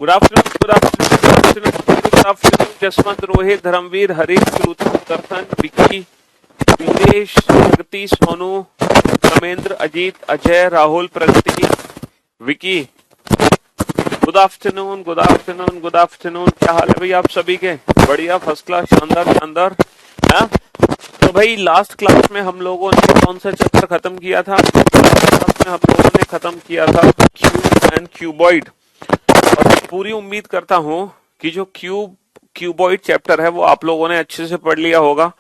Good afternoon, good afternoon, good afternoon, good afternoon, Jaswant, Rohit, Dharamvir, Harish, Shruti, Darshan, Vicky, Videsh, Pragati, Sonu, Samendra, Ajit, Ajay, Rahul, Pragati, Vicky. Good afternoon, good afternoon, good afternoon. क्या हाल है भाई आप सभी के? बढ़िया, फर्स्ट क्लास, शानदार शानदार। हाँ, तो भाई लास्ट क्लास में हम लोगों ने कौन सा चैप्टर खत्म किया था? लास्ट क्लास में हम लोगों ने खत्म किया था क्यूब एंड क्यूबॉइड। और पूरी उम्मीद करता हूं कि जो क्यूबॉइड चैप्टर है वो आप लोगों ने अच्छे से पढ़ लिया होगा।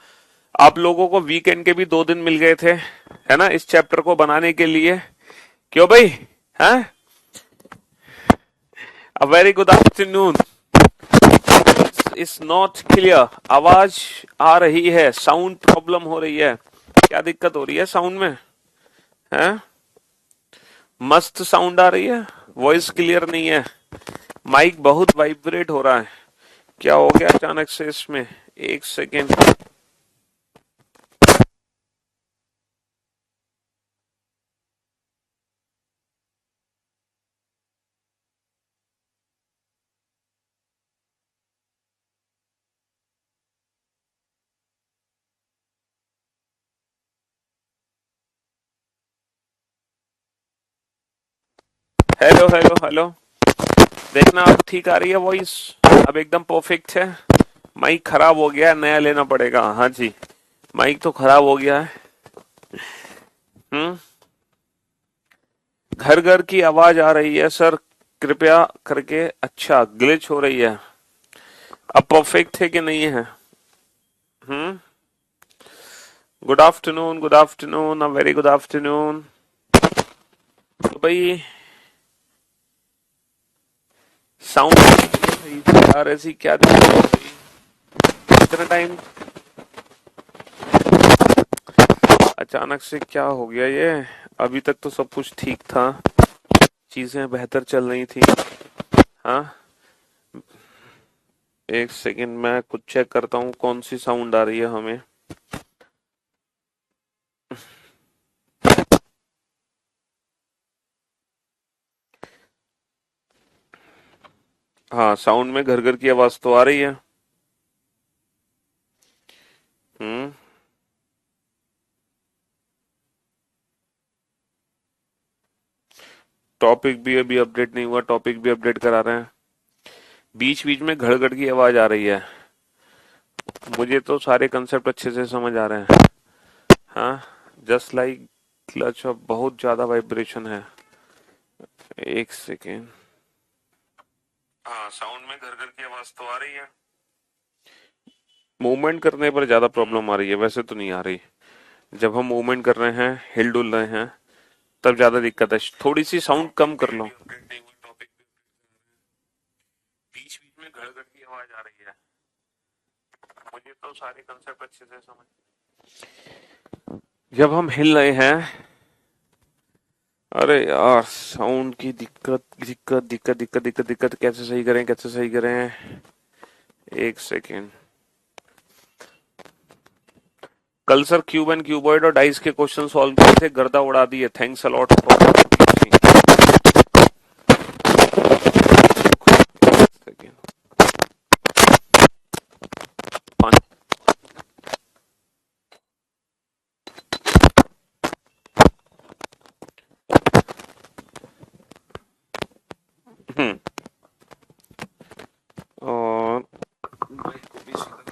आप लोगों को वीकेंड के भी 2 दिन मिल गए थे, है ना, इस चैप्टर को बनाने के लिए। क्यों भाई? हैं? अ very good afternoon. Is not clear. आवाज आ रही है, साउंड प्रॉब्लम हो रही है। क्या दिक्कत हो रही है साउंड में? हैं? मस्त साउंड आ रही है, वॉइस क्लियर नहीं है, माइक बहुत वाइब्रेट हो रहा है। क्या हो गया अचानक से इसमें? एक सेकेंड। हेलो हेलो हेलो, देखना अब ठीक आ रही है वॉइस? अब एकदम परफेक्ट है। माइक खराब हो गया है, नया लेना पड़ेगा। हाँ जी, माइक तो खराब हो गया है। हम्म। घर घर की आवाज आ रही है सर, कृपया करके। अच्छा, ग्लिच हो रही है। अब परफेक्ट है कि नहीं है? Hmm. Good afternoon, good afternoon, a very good afternoon. तो भाई साउंड सही से यार, ऐसी क्या दिक्कत हो गई? इतना टाइम अचानक से क्या हो गया ये? अभी तक तो सब कुछ ठीक था, चीजें बेहतर चल रही थी। हाँ, एक सेकंड, मैं कुछ चेक करता हूँ कौन सी साउंड आ रही है हमें। हाँ, साउंड में घर घर की आवाज तो आ रही है। हम्म। टॉपिक भी अभी अपडेट नहीं हुआ, टॉपिक भी अपडेट करा रहे हैं। बीच बीच में घड़ घड़ की आवाज आ रही है। मुझे तो सारे कंसेप्ट अच्छे से समझ आ रहे हैं। हाँ, जस्ट लाइक क्लच ऑफ, बहुत ज्यादा वाइब्रेशन है। एक सेकेंड। हाँ, साउंड में घर घर की आवाज तो आ रही है। मूवमेंट करने पर ज्यादा प्रॉब्लम आ रही है, वैसे तो नहीं आ रही। जब हम मूवमेंट कर रहे हैं, हिल डुल रहे हैं, तब ज्यादा दिक्कत है। थोड़ी सी साउंड कम कर लो। बीच बीच में घड़ घड़ की आवाज आ रही है। मुझे तो सारे कंसेप्ट अच्छे से समझ। जब हम हिल रहे हैं, अरे यार साउंड की दिक्कत दिक्कत दिक्कत दिक्कत दिक्कत दिक्कत, कैसे सही करें, कैसे सही करें? एक सेकेंड। कल सर क्यूब एंड क्यूबॉइड और डाइस के क्वेश्चन सॉल्व किए थे, गर्दा उड़ा दिए। थैंक्स अ लॉट फॉर और माइक को भी सीधा।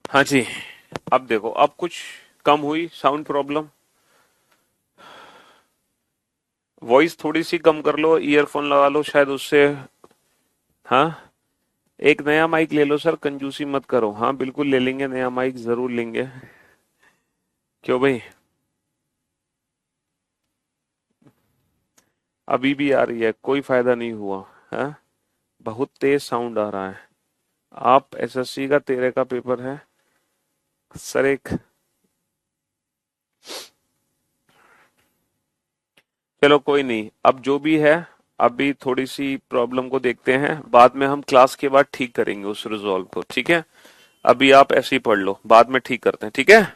हाँ जी, अब देखो, अब कुछ कम हुई साउंड प्रॉब्लम। वॉइस थोड़ी सी कम कर लो, ईयरफोन लगा लो, शायद उससे। हाँ, एक नया माइक ले लो सर, कंजूसी मत करो। हाँ बिल्कुल ले लेंगे, नया माइक जरूर लेंगे। क्यों भाई? अभी भी आ रही है, कोई फायदा नहीं हुआ है। बहुत तेज साउंड आ रहा है। आप एसएससी का 13 का पेपर है सर, एक। चलो कोई नहीं, अब जो भी है अभी थोड़ी सी प्रॉब्लम को देखते हैं, बाद में हम क्लास के बाद ठीक करेंगे उस रिजॉल्व को, ठीक है। अभी आप ऐसे ही पढ़ लो, बाद में ठीक करते हैं, ठीक है।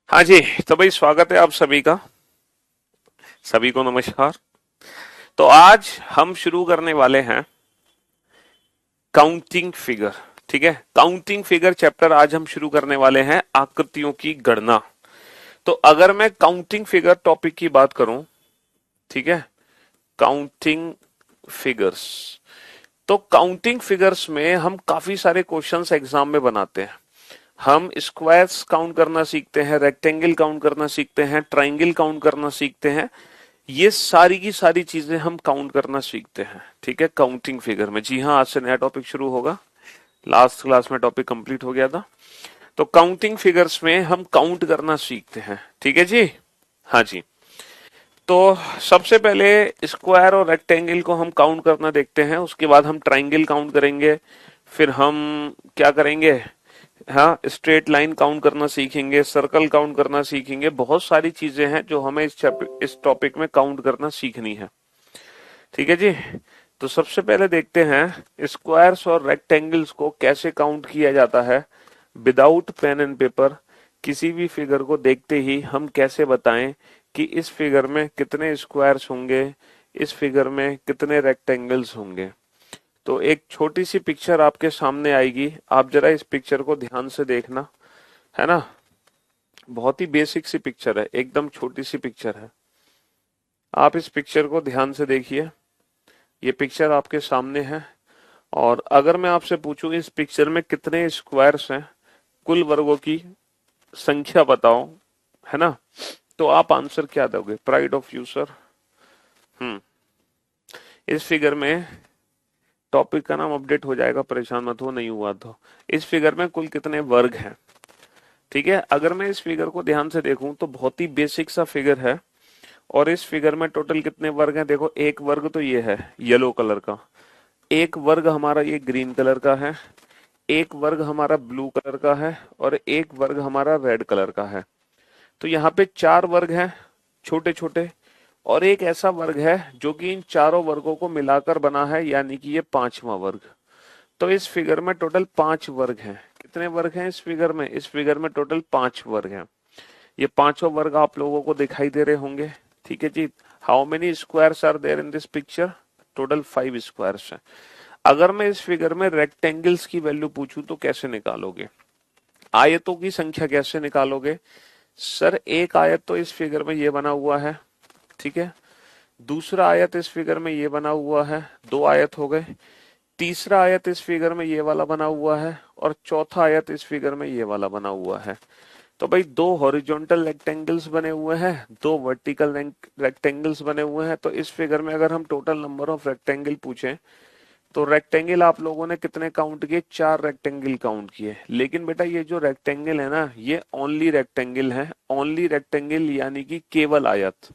हाँ जी, तो भाई स्वागत है आप सभी का, सभी को नमस्कार। तो आज हम शुरू करने वाले हैं काउंटिंग फिगर, ठीक है। काउंटिंग फिगर चैप्टर आज हम शुरू करने वाले हैं, आकृतियों की गणना। तो अगर मैं काउंटिंग फिगर टॉपिक की बात करूं, ठीक है, काउंटिंग फिगर्स, तो काउंटिंग फिगर्स में हम काफी सारे क्वेश्चंस एग्जाम में बनाते हैं। हम स्क्वायर्स काउंट करना सीखते हैं, रेक्टेंगल काउंट करना सीखते हैं, ट्राइंगल काउंट करना सीखते हैं। ये सारी की सारी चीजें हम काउंट करना सीखते हैं, ठीक है, काउंटिंग फिगर में। जी हाँ, आज से नया टॉपिक शुरू होगा, लास्ट क्लास में टॉपिक कंप्लीट हो गया था। तो काउंटिंग फिगर्स में हम काउंट करना सीखते हैं, ठीक है जी। हाँ जी, तो सबसे पहले स्क्वायर और रेक्टेंगल को हम काउंट करना देखते हैं, उसके बाद हम ट्राइंगल काउंट करेंगे, फिर हम क्या करेंगे, हाँ, स्ट्रेट लाइन काउंट करना सीखेंगे, सर्कल काउंट करना सीखेंगे। बहुत सारी चीजें हैं जो हमें इस टॉपिक में काउंट करना सीखनी है, ठीक है जी। तो सबसे पहले देखते हैं स्क्वायर्स और रेक्टेंगल्स को कैसे काउंट किया जाता है विदाउट पेन एंड पेपर। किसी भी फिगर को देखते ही हम कैसे बताएं कि इस फिगर में कितने स्क्वायर्स होंगे, इस फिगर में कितने रेक्टेंगल्स होंगे। तो एक छोटी सी पिक्चर आपके सामने आएगी, आप जरा इस पिक्चर को ध्यान से देखना, है ना। बहुत ही बेसिक सी पिक्चर है, एकदम छोटी सी पिक्चर है। आप इस पिक्चर को ध्यान से देखिए, ये पिक्चर आपके सामने है, और अगर मैं आपसे पूछूं इस पिक्चर में कितने स्क्वायर्स हैं, कुल वर्गों की संख्या बताओ, है ना, तो आप आंसर क्या दोगे? Pride of you sir. इस फिगर में टॉपिक का नाम अपडेट हो जाएगा, परेशान मत हो, नहीं हुआ तो। इस फिगर में कुल कितने वर्ग हैं, ठीक है। अगर मैं इस फिगर को ध्यान से देखूं तो बहुत ही बेसिक सा फिगर है, और इस फिगर में टोटल कितने वर्ग हैं? देखो, एक वर्ग तो ये है येलो कलर का, एक वर्ग हमारा ये ग्रीन कलर का है, एक वर्ग हमारा ब्लू कलर का है, और एक वर्ग हमारा रेड कलर का है। तो यहाँ पे 4 वर्ग हैं छोटे छोटे, और एक ऐसा वर्ग है जो कि इन चारों वर्गों को मिलाकर बना है, यानी कि ये 5वां वर्ग। तो इस फिगर में टोटल 5 वर्ग हैं। कितने वर्ग हैं इस फिगर में? इस फिगर में टोटल 5 वर्ग हैं। ये पांचों वर्ग आप लोगों को दिखाई दे रहे होंगे, ठीक है जी। How many squares are there in this picture? Total 5 squares हैं। अगर मैं इस फिगर में रेक्टेंगल्स की वैल्यू पूछूं तो कैसे निकालोगे? आयतों की संख्या कैसे निकालोगे? सर, एक आयत तो इस फिगर में ये बना हुआ है, ठीक है, दूसरा आयत इस फिगर में ये बना हुआ है, 2 आयत हो गए, तीसरा आयत इस फिगर में ये वाला बना हुआ है, और चौथा आयत इस फिगर में ये वाला बना हुआ है। तो भाई 2 हॉरिजॉन्टल रेक्टेंगल्स बने हुए हैं, 2 वर्टिकल रेक्टेंगल्स बने हुए हैं। तो इस फिगर में अगर हम टोटल नंबर ऑफ रेक्टेंगल पूछें तो रेक्टेंगल आप लोगों ने कितने काउंट किए? 4 रेक्टेंगल काउंट किए। लेकिन बेटा ये जो रेक्टेंगल है ना, ये ओनली रेक्टेंगल है, ओनली रेक्टेंगल यानी कि केवल आयत।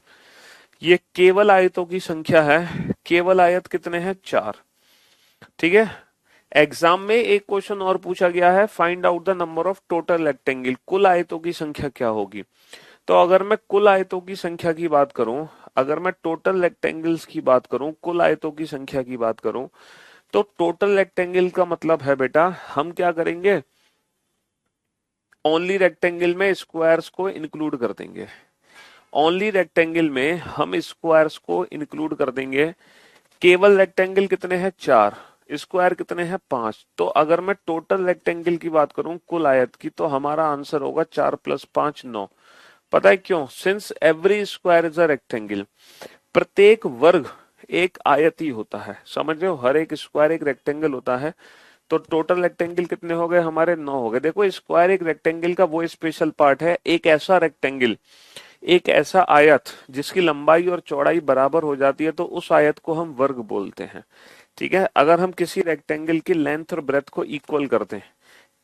ये केवल आयतों की संख्या है। केवल आयत कितने हैं? 4, ठीक है। एग्जाम में एक क्वेश्चन और पूछा गया है, find out the number of total rectangle, कुल आयतों की संख्या क्या होगी। तो अगर मैं कुल आयतों की संख्या की बात करूं, अगर मैं टोटल रेक्टेंगल्स की बात करूं, कुल आयतों की संख्या की बात करूं, तो टोटल रेक्टेंगल का मतलब है बेटा, हम क्या करेंगे, ओनली रेक्टेंगल में स्क्वायर्स को इंक्लूड कर देंगे। ओनली रेक्टेंगल में हम स्क्वायर्स को इंक्लूड कर देंगे। केवल रेक्टेंगल कितने हैं? 4, स्क्वायर कितने हैं? 5। तो अगर मैं टोटल रेक्टेंगल की बात करूं, कुल आयत की, तो हमारा आंसर होगा 4 + 5 9। पता है क्यों? Since every square is a rectangle, प्रत्येक वर्ग एक आयत ही होता है, समझ रहे हो, हर एक स्क्वायर एक रेक्टेंगल होता है। तो टोटल रेक्टेंगल कितने हो गए हमारे? 9 हो गए। देखो, स्क्वायर एक रेक्टेंगल का वो स्पेशल पार्ट है, एक ऐसा रेक्टेंगल, एक ऐसा आयत जिसकी लंबाई और चौड़ाई बराबर हो जाती है, तो उस आयत को हम वर्ग बोलते हैं, ठीक है। अगर हम किसी रेक्टेंगल की लेंथ और ब्रेथ को इक्वल करते हैं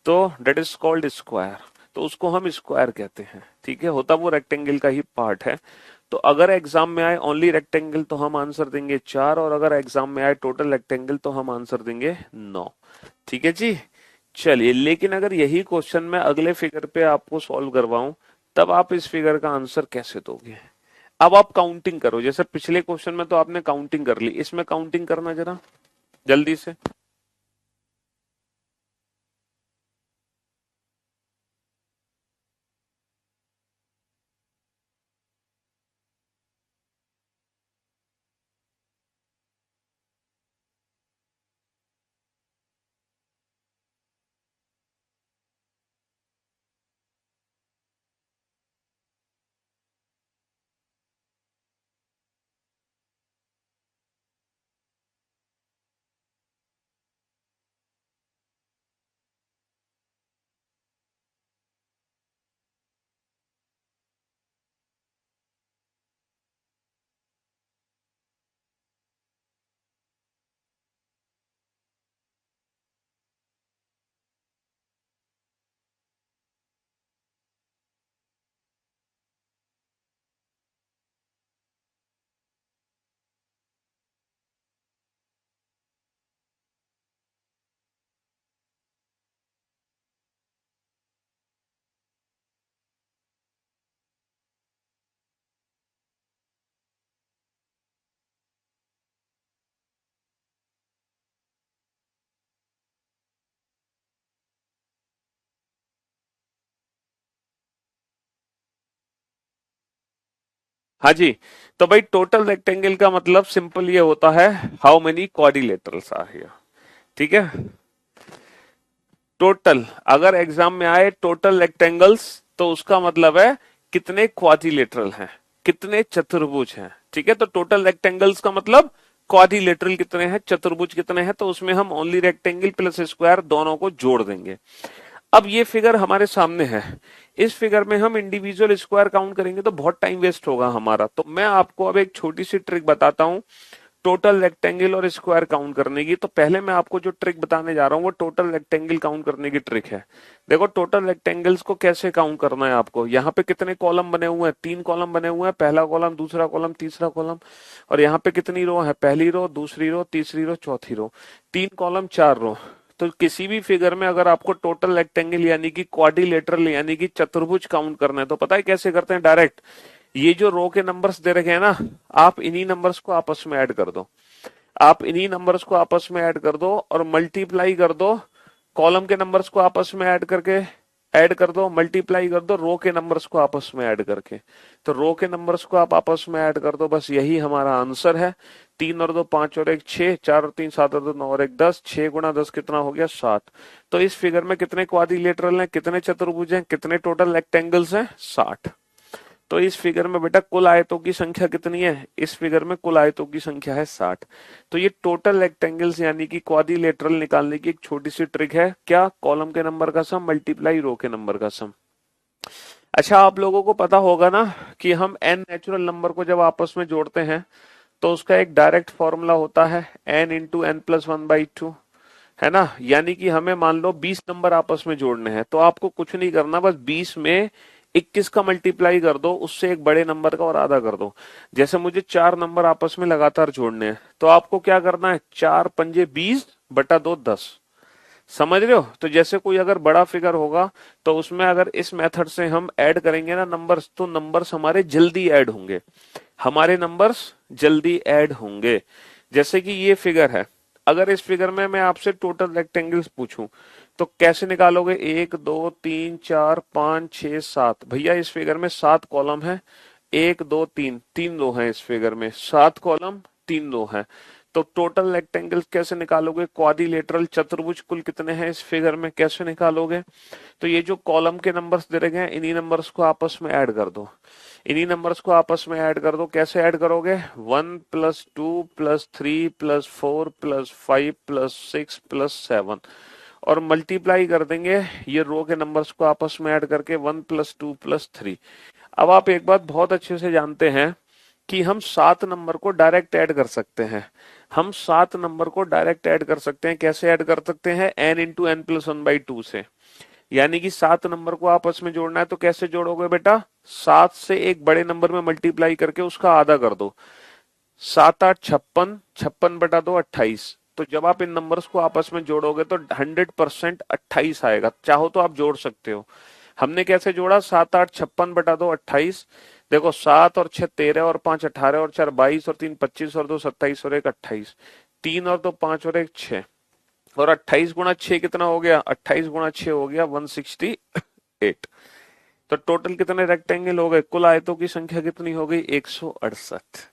तो डेट इज कॉल्ड स्क्वायर, तो उसको हम स्क्वायर कहते हैं, ठीक है, होता वो रेक्टेंगल का ही पार्ट है। तो अगर एग्जाम में आए ओनली रेक्टेंगल तो हम आंसर देंगे 4, और अगर एग्जाम में आए टोटल रेक्टेंगल तो हम आंसर देंगे 9। ठीक है जी। चलिए, लेकिन अगर यही क्वेश्चन मैं अगले फिगर पे आपको सॉल्व करवाऊं, तब आप इस फिगर का आंसर कैसे दोगे? अब आप काउंटिंग करो, जैसे पिछले क्वेश्चन में तो आपने काउंटिंग कर ली, इसमें काउंटिंग करना जरा जल्दी से। हाँ जी। तो भाई टोटल रेक्टेंगल का मतलब सिंपल ये होता है, how many quadrilaterals are here. ठीक है। टोटल, अगर एग्जाम में आए टोटल रेक्टेंगल्स, तो उसका मतलब है कितने क्वाड्रिलेटरल हैं, कितने चतुर्भुज हैं। ठीक है। तो टोटल रेक्टेंगल्स का मतलब क्वाड्रिलेटरल कितने हैं, चतुर्भुज कितने हैं, तो उसमें हम ओनली रेक्टेंगल प्लस स्क्वायर दोनों को जोड़ देंगे। अब ये फिगर हमारे सामने है, इस फिगर में हम इंडिविजुअल स्क्वायर काउंट करेंगे तो बहुत टाइम वेस्ट होगा हमारा। तो मैं आपको अब एक छोटी सी ट्रिक बताता हूं टोटल रेक्टेंगल और स्क्वायर काउंट करने की। तो पहले मैं आपको जो ट्रिक बताने जा रहा हूँ वो टोटल रेक्टेंगल काउंट करने की ट्रिक है। देखो टोटल रेक्टेंगल्स को कैसे काउंट करना है आपको। यहाँ पे कितने कॉलम बने हुए हैं, 3 कॉलम बने हुए हैं, पहला कॉलम, दूसरा कॉलम, तीसरा कॉलम। और यहाँ पे कितनी रो है, पहली रो, दूसरी रो, तीसरी रो, चौथी रो। 3 कॉलम 4 रो। तो किसी भी फिगर में अगर आपको टोटल रेक्टेंगल यानी कि क्वाड्रिलेटरल यानी कि चतुर्भुज काउंट करना है, तो पता है कैसे करते हैं? डायरेक्ट ये जो रो के नंबर्स दे रखे हैं ना, आप इन्हीं नंबर्स को आपस में ऐड कर दो। आप इन्हीं नंबर्स को आपस में ऐड कर दो और मल्टीप्लाई कर दो। कॉलम के नंबर्स को आपस में ऐड कर दो, मल्टीप्लाई कर दो रो के नंबर्स को आपस में ऐड करके। तो रो के नंबर्स को आप आपस में ऐड कर दो, बस यही हमारा आंसर है। 3 और 2 5 और 1 6, 4 और 3 7 और 2 9 और 1 10, 6 गुणा 10 कितना हो गया? 7। तो इस फिगर में कितने क्वाड्रिलेटरल हैं, कितने चतुर्भुज हैं, कितने टोटल रेक्टेंगल्स हैं? 60। तो इस फिगर में बेटा कुल आयतों की संख्या कितनी है? इस फिगर में कुल आयतों की संख्या है 60। तो ये टोटल रेक्टेंगल्स यानी कि क्वाड्रिलेटरल निकालने की एक छोटी सी ट्रिक है। क्या? कॉलम के नंबर का सम मल्टीप्लाई रो के नंबर का सम। अच्छा, आप लोगों को पता होगा ना कि हम एन नेचुरल नंबर को जब आपस में जोड़ते हैं तो उसका एक डायरेक्ट फॉर्मूला होता है एन इंटू एन प्लस 1/2, है ना। यानी कि हमें मान लो 20 नंबर आपस में जोड़ने हैं, तो आपको कुछ नहीं करना, बस 20 में 21 का मल्टीप्लाई कर दो, उससे एक बड़े नंबर का और आधा कर दो। जैसे मुझे 4 नंबर आपस में लगातार जोड़ने हैं, तो आपको क्या करना है? 4 पंजे 20 बटा 2 10। समझ रहे हो? तो जैसे कोई अगर बड़ा फिगर होगा तो उसमें अगर इस मेथड से हम ऐड करेंगे ना नंबर्स, तो नंबर्स हमारे जल्दी ऐड होंगे, हमारे नंबर्स जल्दी ऐड होंगे। जैसे कि ये फिगर है, अगर इस फिगर में मैं आपसे टोटल रेक्टेंगल्स पूछूं तो कैसे निकालोगे? 1 2 3 4 5 6 7। भैया इस फिगर में 7 कॉलम है, 1 2 3, 3 रो है इस फिगर में, 7 कॉलम 3 रो है। तो टोटल रेक्टेंगल्स कैसे निकालोगे? क्वाड्रिलेटरल चतुर्भुज कुल कितने हैं इस फिगर में, कैसे निकालोगे? तो ये जो कॉलम के नंबर्स दे रखे हैं इन्हीं नंबर्स को आपस में ऐड कर दो, इन्हीं नंबर्स को आपस में ऐड कर दो। कैसे ऐड करोगे? 1 plus 2 plus 3 plus 4 plus 5 plus 6 plus 7, और मल्टीप्लाई कर देंगे ये रो के नंबर्स को आपस में ऐड करके 1 प्लस 2 प्लस 3। अब आप एक बात बहुत अच्छे से जानते हैं कि हम 7 नंबर को डायरेक्ट ऐड कर सकते हैं। हम 7 नंबर को डायरेक्ट ऐड कर सकते हैं। कैसे ऐड कर सकते हैं? n इंटू एन प्लस 1/2 से। यानी कि 7 नंबर को आपस में जोड़ना है तो कैसे जोड़ोगे बेटा? 7 से एक बड़े नंबर में मल्टीप्लाई करके उसका आधा कर दो। 7 8 56, 56/2 28। तो जब आप इन नंबर्स को आपस में जोड़ोगे तो 100% 28 आएगा। चाहो तो आप जोड़ सकते हो। हमने कैसे जोड़ा? 7 8 56/2 28। देखो 7 और 6 13 और 5 18 और 4 22 और 3 25 और 2 27 और 1 28, 3 और 2 5 और 1 6, और 28 गुणा 6 कितना हो गया? 28 गुणा 6 हो गया 168। तो टोटल कितने रेक्टेंगल हो गए? कुल आयतों की संख्या कितनी हो गई? 168।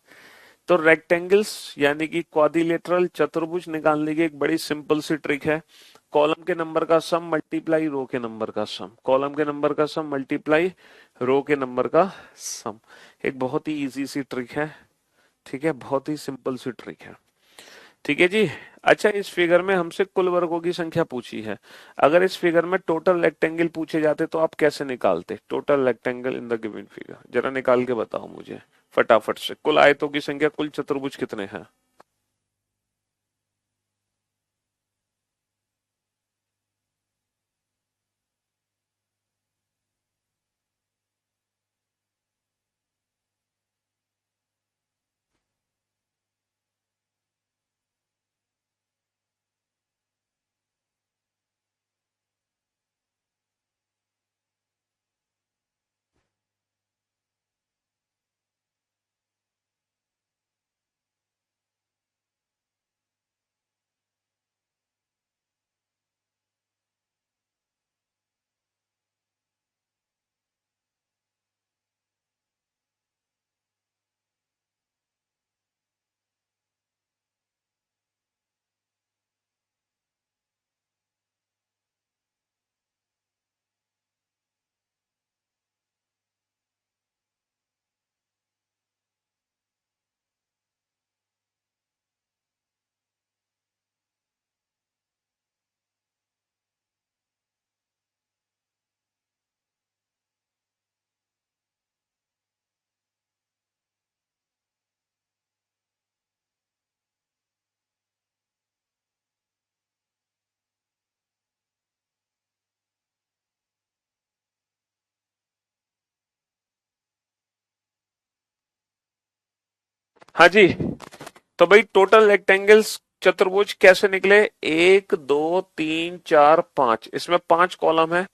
तो रेक्टेंगल्स यानी कि क्वाड्रिलेटरल चतुर्भुज निकालने की एक बड़ी सिंपल सी ट्रिक है। कॉलम के नंबर का सम मल्टीप्लाई रो के नंबर का सम, कॉलम के नंबर का सम मल्टीप्लाई रो के नंबर का सम। एक बहुत ही इजी सी ट्रिक है, ठीक है, बहुत ही सिंपल सी ट्रिक है, ठीक है जी। अच्छा, इस फिगर में हमसे कुल वर्गों की संख्या पूछी है। अगर इस फिगर में टोटल रेक्टेंगल पूछे जाते तो आप कैसे निकालते? Total rectangle in the given figure, जरा निकाल के बताओ मुझे फटाफट से। कुल आयतों की संख्या, कुल चतुर्भुज कितने हैं? हाँ जी। तो भाई टोटल रेक्टेंगल्स चतुर्भुज कैसे निकले? 1 2 3 4 5, इसमें 5 कॉलम है,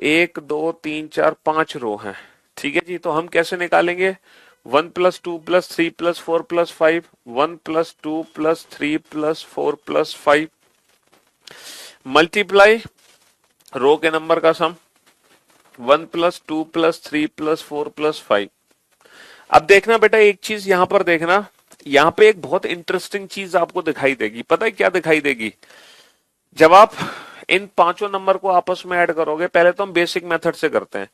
1 2 3 4 5 रो है, ठीक है जी। तो हम कैसे निकालेंगे? 1 + 2 + 3 + 4 + 5, 1 + 2 + 3 + 4 + 5 मल्टीप्लाई रो के नंबर का सम, 1 + 2 + 3 + 4 + 5। अब देखना बेटा, एक चीज यहां पर देखना, यहां पे एक बहुत इंटरेस्टिंग चीज आपको दिखाई देगी। पता है क्या दिखाई देगी? जब आप इन पांचों नंबर को आपस में ऐड करोगे, पहले तो हम बेसिक मेथड से करते हैं।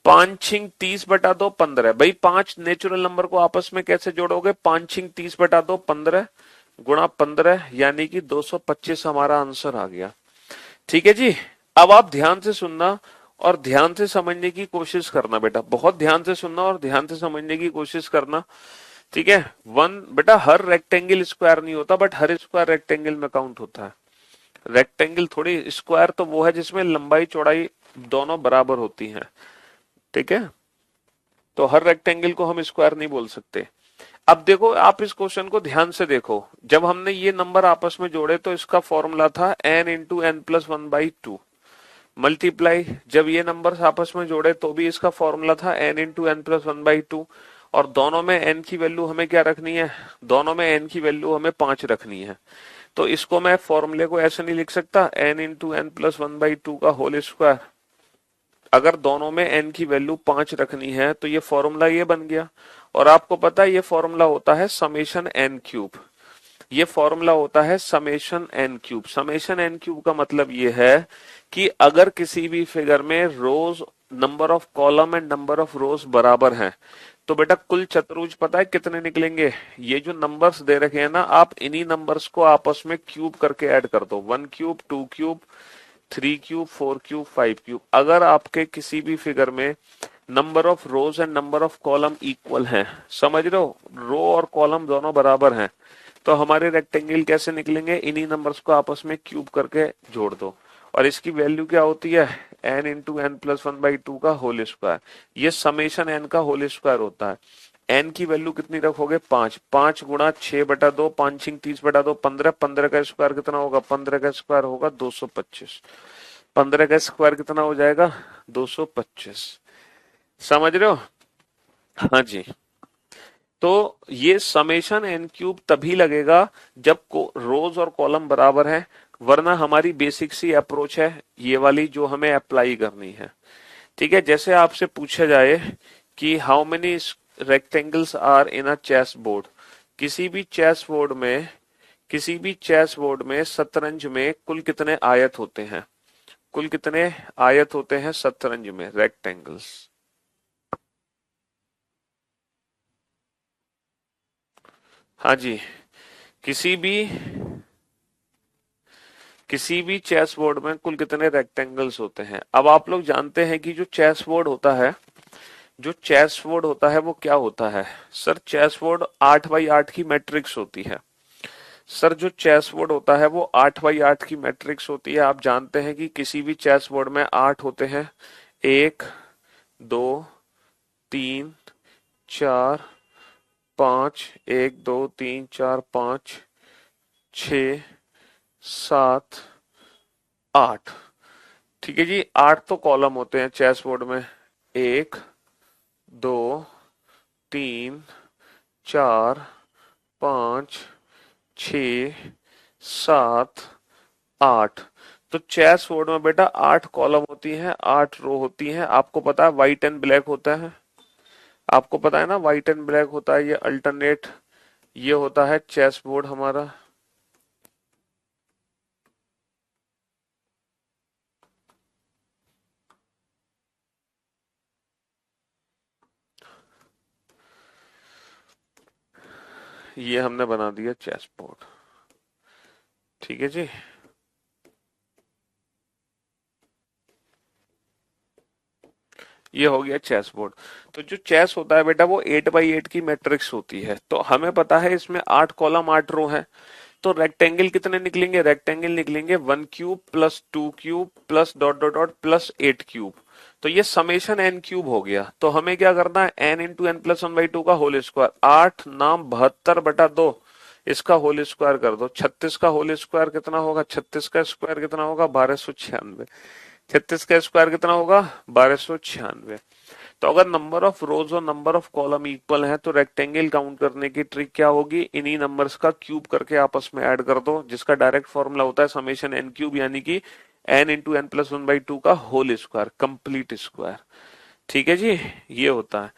5 × 30/2 15। भाई 5 नेचुरल नंबर को आपस में कैसे जोड़ोगे? 5 × 30/2 15 गुणा 15, यानी कि 225 हमारा आंसर आ गया, ठीक है जी। अब आप ध्यान से सुनना और ध्यान से समझने की कोशिश करना बेटा, बहुत ध्यान से सुनना और ध्यान से समझने की कोशिश करना, ठीक है। वन बेटा, हर रेक्टेंगल स्क्वायर नहीं होता, बट हर स्क्वायर रेक्टेंगल में काउंट होता है। रेक्टेंगल थोड़ी, स्क्वायर तो वो है जिसमें लंबाई चौड़ाई दोनों बराबर होती हैं, ठीक है। तो हर रेक्टेंगल को हम स्क्वायर नहीं बोल सकते। अब देखो, आप इस क्वेश्चन को ध्यान से देखो। जब हमने ये नंबर आपस में जोड़े तो इसका फॉर्मूला था n × n+1/2 मल्टीप्लाई, जब ये नंबर आपस में जोड़े तो भी इसका फॉर्मूला था n × n+1/2। और दोनों में n की वैल्यू हमें क्या रखनी है? दोनों में n की वैल्यू हमें 5 रखनी है। तो इसको मैं फॉर्मूले को ऐसे नहीं लिख सकता, n × n+1/2 का होल स्क्वायर। अगर दोनों में n की वैल्यू 5 रखनी है तो ये फॉर्मूला ये बन गया। और आपको पता है ये फॉर्मूला होता है समेशन n³। ये फॉर्मूला होता है समेशन n³। समेशन n³ का मतलब ये है कि अगर किसी भी फिगर में rows, number of column and number of rows बराबर हैं, तो बेटा कुल चतुर्भुज पता है कितने निकलेंगे? ये जो नंबर्स दे रखे हैं ना, आप इन्हीं नंबर्स को आपस में क्यूब करके ऐड कर दो। 1³ 2³ 3³ 4³ 5³। अगर आपके किसी भी फिगर में number of rows and number of column equal हैं, समझ रहे हो, रो और कॉलम दोनों बराबर हैं, तो हमारे रेक्टेंगल कैसे निकलेंगे? इन्हीं नंबर्स को आपस में क्यूब करके जोड़ दो। और इसकी वैल्यू क्या होती है? n into N plus one by two का होल स्क्वायर। ये समेशन n का होल स्क्वायर होता है। n की वैल्यू कितनी रखोगे? 5। 5 गुणा 6/2, 5 × 30/2, 15। 15 का स्क्वायर कितना होगा? 15 का स्क्वायर होगा 225। 15 का स्क्वायर कितना हो जाएगा? 225। समझ रहे हो? हाँ जी। तो ये समेशन n क्यूब तभी लगेगा जब रोज और कॉलम बराबर है, वरना हमारी बेसिक सी अप्रोच है ये वाली जो हमें अप्लाई करनी है। ठीक है, जैसे आपसे पूछा जाए कि how many rectangles are in a chess board. किसी भी चेस बोर्ड में शतरंज में कुल कितने आयत होते हैं? कुल कितने आयत होते हैं शतरंज में, रेक्टेंगल्स? हाँ जी। किसी भी किसी भी चेस बोर्ड में कुल कितने रेक्टेंगल्स होते हैं? अब आप लोग जानते हैं कि जो चेस बोर्ड होता है, वो क्या होता है? सर चेस बोर्ड 8x8 की मैट्रिक्स होती है। सर जो चेस बोर्ड होता है वो 8x8 की मैट्रिक्स होती है। आप जानते हैं कि किसी भी चेस बोर्ड में 8 होते हैं। 1, 2, 3, 4, 5, 1, 2, 3, 4, 5, 6, 7, 8। ठीक है जी, 8 तो कॉलम होते हैं चेस बोर्ड में। 1, 2, 3, 4, 5, 6, 7, 8। तो चेस बोर्ड में बेटा 8 कॉलम होती हैं, 8 रो होती हैं। आपको पता है व्हाइट एंड ब्लैक होता है? आपको पता है ना व्हाइट एंड ब्लैक होता है, ये अल्टरनेट, ये होता है चेस बोर्ड हमारा। ये हमने बना दिया चेस बोर्ड। ठीक है जी। ये हो गया चेस बोर्ड। तो जो चेस होता है बेटा वो 8x8 की मैट्रिक्स होती है। तो हमें पता है इसमें 8 कॉलम 8 रो है। तो रेक्टेंगल कितने निकलेंगे? रेक्टेंगल निकलेंगे 1 cube plus 2 cube plus dot dot dot plus 8 cube. तो ये समेशन n क्यूब हो गया। तो हमें क्या करना है? n into N plus one by two का होल स्क्वायर। 8 नाम 72/2, इसका होल स्क्वायर कर दो। 36 का होल स्क्वायर कितना होगा? 36 का स्क्वायर कितना होगा? 1296। 36 का स्क्वायर कितना होगा? 1296। तो अगर नंबर ऑफ रोज और नंबर ऑफ कॉलम इक्वल है तो रेक्टेंगल काउंट करने की ट्रिक क्या होगी? इन्हीं नंबर्स का क्यूब करके आपस में ऐड कर दो, जिसका डायरेक्ट फॉर्मूला होता है समेशन n क्यूब, यानी कि n into N plus one by two का होल स्क्वायर, कंप्लीट स्क्वायर। ठीक है जी, ये होता है।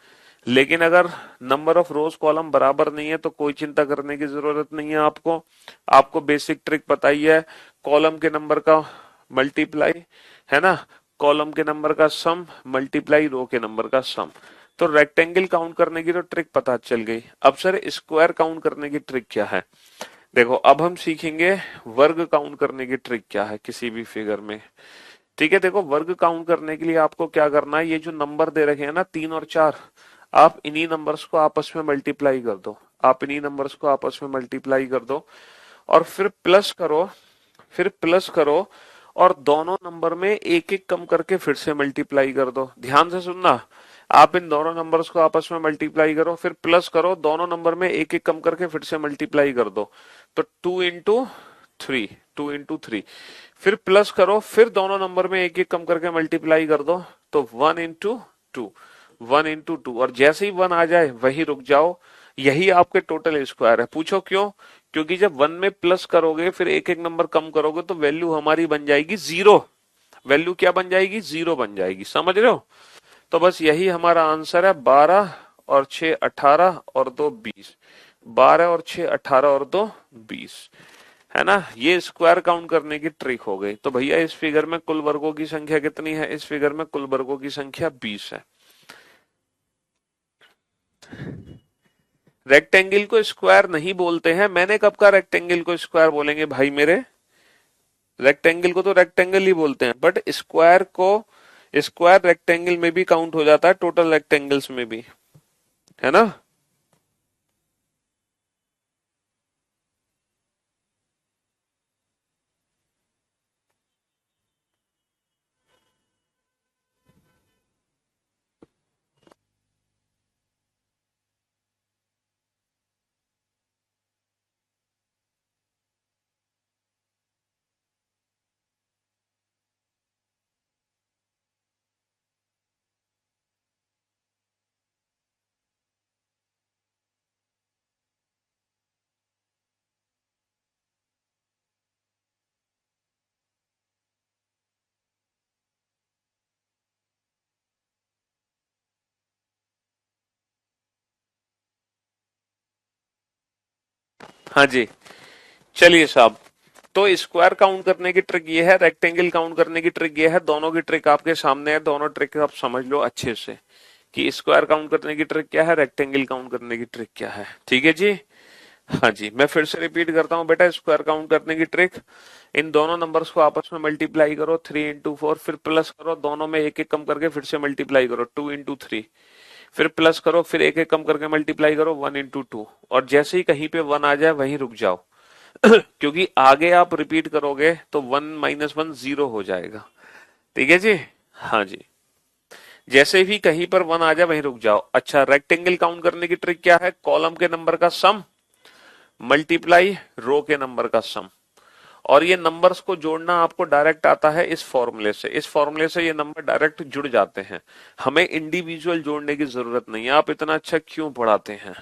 लेकिन अगर नंबर ऑफ रोज कॉलम बराबर नहीं है तो कोई चिंता करने की जरूरत नहीं है आपको। आपको बेसिक ट्रिक पता ही है, कॉलम के नंबर का मल्टीप्लाई, है ना, कॉलम के नंबर का सम मल्टीप्लाई रो के नंबर का सम। तो रेक्टेंगल काउंट करने की तो ट्रिक पता चल गई। अब सर स्क्वायर काउंट करने की ट्रिक क्या है? देखो अब हम सीखेंगे वर्ग काउंट करने की ट्रिक क्या है किसी भी फिगर में। ठीक है, देखो वर्ग काउंट करने के लिए आपको क्या करना है? ये जो नंबर दे रखे हैं ना 3 और 4, आप इन्हीं नंबर्स को आपस में मल्टीप्लाई कर दो। आप इन्हीं नंबर्स को आपस में मल्टीप्लाई कर दो और फिर प्लस करो और दोनों नंबर में एक एक कम करके फिर से मल्टीप्लाई कर दो। ध्यान से सुनना, आप इन दोनों नंबर्स को आपस में मल्टीप्लाई करो, फिर प्लस करो, दोनों नंबर में एक एक कम करके फिर से मल्टीप्लाई कर दो। तो 2 इंटू 3, 2 इंटू 3, फिर प्लस करो, फिर दोनों नंबर में एक एक कम करके मल्टीप्लाई कर दो। तो 1 इंटू 2, 1 इंटू 2, और जैसे ही 1 आ जाए वही रुक जाओ। यही आपके टोटल स्क्वायर है। पूछो क्यों? क्योंकि जब 1 में प्लस करोगे फिर एक एक नंबर कम करोगे तो वैल्यू हमारी बन जाएगी 0। वैल्यू क्या बन जाएगी? 0 बन जाएगी। समझ रहे हो? तो बस यही हमारा आंसर है। 12 और 6 18 और 2 20। 12 और 6 18 और 2 20, है ना। ये स्क्वायर काउंट करने की ट्रिक हो गई। तो भैया इस फिगर में कुल वर्गों की संख्या कितनी है? इस फिगर में कुल वर्गों की संख्या 20 है। रेक्टेंगल को स्क्वायर नहीं बोलते हैं। मैंने कब कहा रेक्टेंगल को स्क्वायर बोलेंगे भाई मेरे? रेक्टेंगल को तो रेक्टेंगल ही बोलते हैं, बट स्क्वायर रेक्टेंगल में भी काउंट हो जाता है, टोटल रेक्टेंगल्स में भी, है ना। हाँ जी, चलिए साहब। तो स्क्वायर काउंट करने की ट्रिक ये है, रेक्टेंगल काउंट करने की ट्रिक ये है। दोनों की ट्रिक आपके सामने है, दोनों ट्रिक आप समझ लो अच्छे से कि स्क्वायर काउंट करने की ट्रिक क्या है, रेक्टेंगल काउंट करने की ट्रिक क्या है। ठीक है जी। हाँ जी, मैं फिर से रिपीट करता हूँ बेटा। स्क्वायर काउंट करने की ट्रिक, इन दोनों नंबर्स को आपस में मल्टीप्लाई करो, 3 into 4, फिर प्लस करो, दोनों में एक एक कम करके फिर से मल्टीप्लाई करो, 2 into 3, फिर प्लस करो, फिर एक एक कम करके मल्टीप्लाई करो, 1 into 2, और जैसे ही कहीं पे 1 आ जाए वहीं रुक जाओ। क्योंकि आगे आप रिपीट करोगे तो 1 - 1 0 हो जाएगा। ठीक है जी। हाँ जी, जैसे भी कहीं पर 1 आ जाए वहीं रुक जाओ। अच्छा, रेक्टेंगल काउंट करने की ट्रिक क्या है, कॉलम के नंबर का सम मल्टीप्लाई रो के नंबर का सम। और ये नंबर्स को जोड़ना आपको डायरेक्ट आता है इस फॉर्मूले से, इस फॉर्मूले से ये नंबर डायरेक्ट जुड़ जाते हैं, हमें इंडिविजुअल जोड़ने की जरूरत नहीं है। आप इतना अच्छा क्यों पढ़ाते हैं।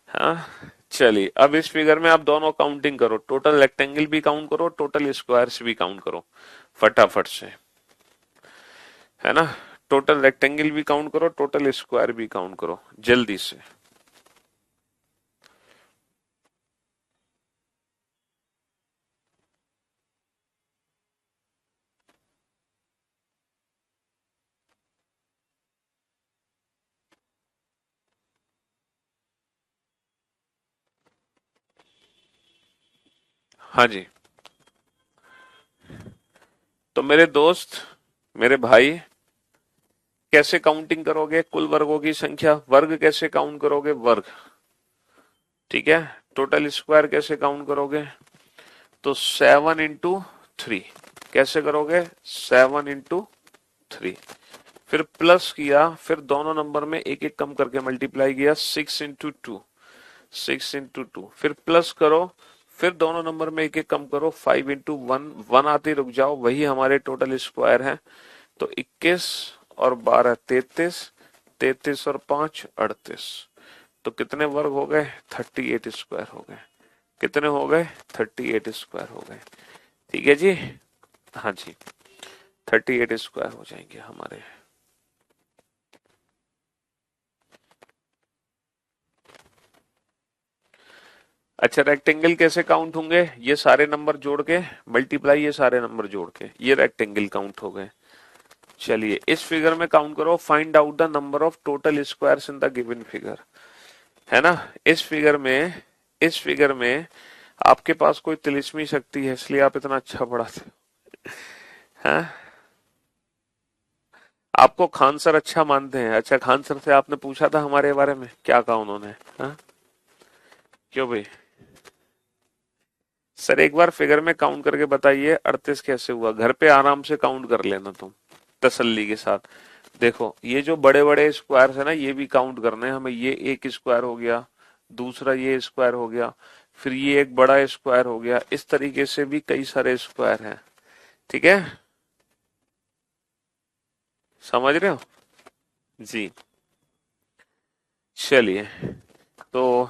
हाँ, चलिए अब इस फिगर में आप दोनों काउंटिंग करो, टोटल रेक्टेंगल भी काउंट करो, टोटल स्क्वायर्स भी काउंट करो फटाफट से, है ना। टोटल रेक्टेंगल भी काउंट करो, टोटल स्क्वायर भी काउंट करो जल्दी से। हाँ जी, तो मेरे दोस्त, मेरे भाई, कैसे काउंटिंग करोगे कुल वर्गों की संख्या, वर्ग कैसे काउंट करोगे, वर्ग। ठीक है, टोटल स्क्वायर कैसे काउंट करोगे, तो 7 into 3 कैसे करोगे, 7 into 3, फिर प्लस किया, फिर दोनों नंबर में एक एक कम करके मल्टीप्लाई किया, 6 into 2, 6 into 2, फिर प्लस करो, फिर दोनों नंबर में एक एक कम करो, 5 into 1, 1 आते रुक जाओ, वही हमारे टोटल स्क्वायर है। तो 21 और 12 33, 33 और 5 38। तो कितने वर्ग हो गए, 38 स्क्वायर हो गए। कितने हो गए, 38 स्क्वायर हो गए। ठीक है जी। हाँ जी, 38 स्क्वायर हो जाएंगे हमारे। अच्छा, रेक्टेंगल कैसे काउंट होंगे, ये सारे नंबर जोड़ के मल्टीप्लाई, ये सारे नंबर जोड़ के, ये रेक्टेंगल काउंट हो गए। चलिए इस फिगर में काउंट करो, find out the number of total squares in the given figure, है ना। इस फिगर में आपके पास कोई तिलिस्मी शक्ति है, इसलिए आप इतना अच्छा पढ़ाते हैं। आपको खान सर अच्छा मानते हैं। अच्छा, खान सर से आपने पूछा था हमारे बारे में, क्या कहा उन्होंने, हाँ? क्यों भाई। सर एक बार फिगर में काउंट करके बताइए 38 कैसे हुआ, घर पे आराम से काउंट कर लेना तुम तसल्ली के साथ। देखो ये जो बड़े बड़े स्क्वायर है ना, ये भी काउंट करने हैं हमें। ये एक स्क्वायर हो गया, दूसरा ये स्क्वायर हो गया, फिर ये एक बड़ा स्क्वायर हो गया, इस तरीके से भी कई सारे स्क्वायर हैं। ठीक है, समझ रहे हो जी। चलिए, तो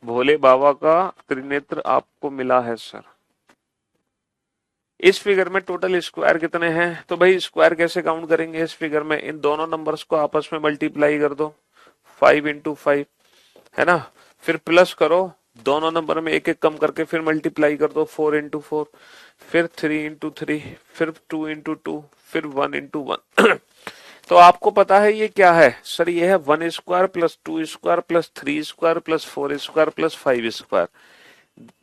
भोले बाबा का त्रिनेत्र आपको मिला है सर। इस फिगर में टोटल स्क्वायर कितने हैं, तो भाई स्क्वायर कैसे काउंट करेंगे इस फिगर में, इन दोनों नंबर्स को आपस में मल्टीप्लाई कर दो, 5 into 5, है ना। फिर प्लस करो, दोनों नंबर में एक एक कम करके फिर मल्टीप्लाई कर दो, 4 into 4, फिर 3 into 3, फिर 2 into 2, फिर 1 into 1। तो आपको पता है ये क्या है सर, ये है 1 square plus 2 square plus 3 square plus 4 square plus 5 square,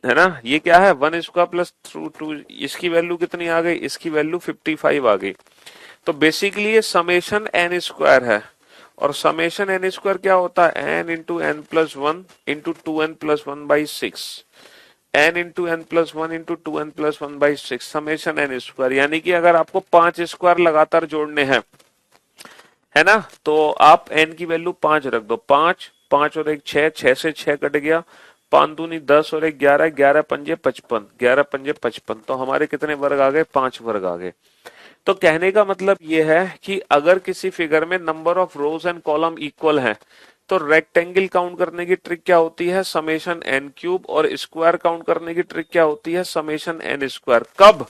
है ना। ये क्या है, 1 स्क्वायर प्लस 2, इसकी वैल्यू कितनी आ गई, इसकी वैल्यू 55 आ गई। तो बेसिकली ये समेशन एन स्क्वायर है, और समेशन एन स्क्वायर क्या होता है, N into N plus one into 2n+1/6, N into N plus one into 2n+1/6 summation N square. यानी कि अगर आपको 5 स्क्वायर लगातार जोड़ने हैं, है ना, तो आप एन की वैल्यू 5 रख दो, 5, 5 और 1 6, 6 से 6 कट गया, 5 दूनी 10 और 1 11, 11 पंजे 55, 11 पंजे 55। तो हमारे कितने वर्ग आ गए, 5 वर्ग आ गए। तो कहने का मतलब यह है कि अगर किसी फिगर में number of rows and column equal हैं, तो रेक्टेंगल काउंट करने की ट्रिक क्या होती है, समेशन एन क्यूब, और स्क्वायर काउंट करने की ट्रिक क्या होती है, समेशन एन स्क्वायर। कब,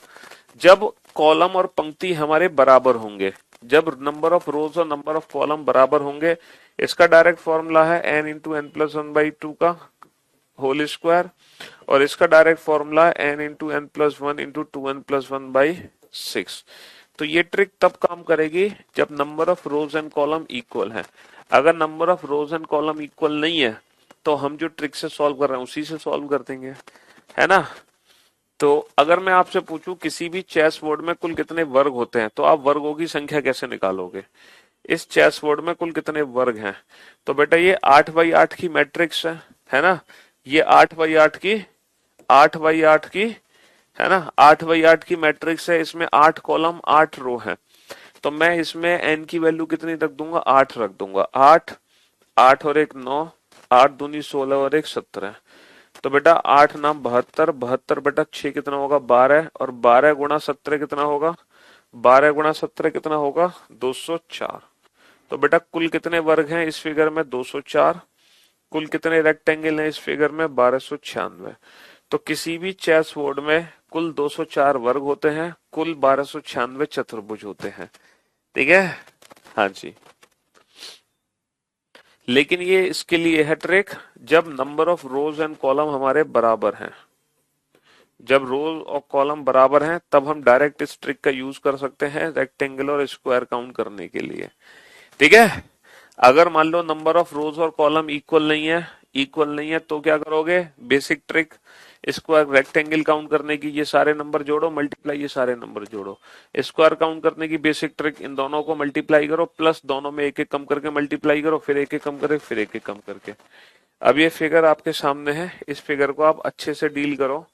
जब कॉलम और पंक्ति हमारे बराबर होंगे, जब नंबर ऑफ रोज और नंबर ऑफ कॉलम बराबर होंगे, इसका डायरेक्ट फॉर्मूला है n into N plus one by two का होल स्क्वायर, और इसका डायरेक्ट फॉर्मूला है n into N plus one into two N plus one by six. तो ये ट्रिक तब काम करेगी जब number of rows and column equal है। अगर number of rows and column equal नहीं है तो हम जो ट्रिक से सॉल्व कर रहे हैं उसी से सॉल्व कर देंगे, है ना। तो अगर मैं आपसे पूछूं किसी भी चेस बोर्ड में कुल कितने वर्ग होते हैं, तो आप वर्गों की संख्या कैसे निकालोगे। इस चेस बोर्ड में कुल कितने वर्ग हैं, तो बेटा ये 8x8 की मैट्रिक्स है ना। ये 8x8 की 8x8 की है ना, 8x8 की मैट्रिक्स है। इसमें 8 कॉलम 8 रो है, तो मैं इसमें n की वैल्यू कितनी रख दूंगा, 8 रख दूंगा। 8 8 और एक 9, 8 दूनी 16 और एक 17। तो बेटा 8 नाम 72, 72 बेटा 6 कितना होगा 12, और 12 गुणा 17 कितना होगा, 12 गुणा 17 कितना होगा 204। तो बेटा कुल कितने वर्ग हैं इस फिगर में 204, कुल कितने रेक्टेंगल हैं इस फिगर में 1296। तो किसी भी चेस बोर्ड में कुल 204 वर्ग होते हैं, कुल 1296 चतुर्भुज होते हैं, ठीक है। हाँ जी, लेकिन ये इसके लिए है ट्रिक जब number of rows and column हमारे बराबर हैं। जब रोज और कॉलम बराबर हैं तब हम डायरेक्ट इस ट्रिक का यूज कर सकते हैं रेक्टेंगल और स्क्वायर काउंट करने के लिए, ठीक है। अगर मान लो नंबर ऑफ रोज और कॉलम इक्वल नहीं है तो क्या करोगे, basic trick square rectangle count करने की, ये सारे नंबर जोड़ो मल्टीप्लाई ये सारे नंबर जोड़ो। स्क्वायर काउंट करने की बेसिक ट्रिक, इन दोनों को मल्टीप्लाई करो प्लस दोनों में एक एक कम करके मल्टीप्लाई करो, फिर एक एक कम करके फिर एक एक कम करके। अब ये फिगर आपके सामने है, इस फिगर को आप अच्छे से डील करो,